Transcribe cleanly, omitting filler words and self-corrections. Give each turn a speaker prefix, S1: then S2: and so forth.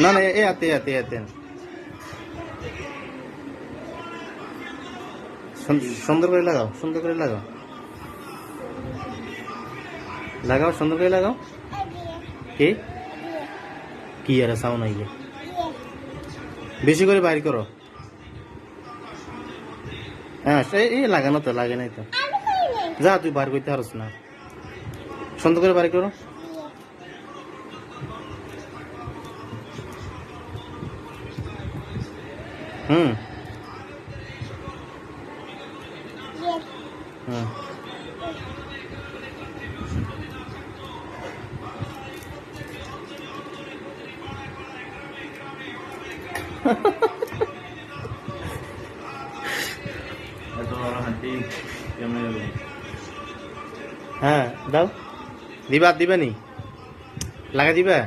S1: না না, এ হাতে হাতে হাতে সুন্দর করে লাগাও, সুন্দর করে লাগাও, লাগাও সুন্দর করে লাগাও। কি কি আর সাউন্ড আইলে বেশি করে বাইর করো। হ্যাঁ এই লাগানো তো লাগে নাই তো, যা তুই বার করতে পারছ না, সুন্দর করে বাইর করো। হুম হুম হ্যাঁ দাও, দিবা দিবা নি লাগা দিবা।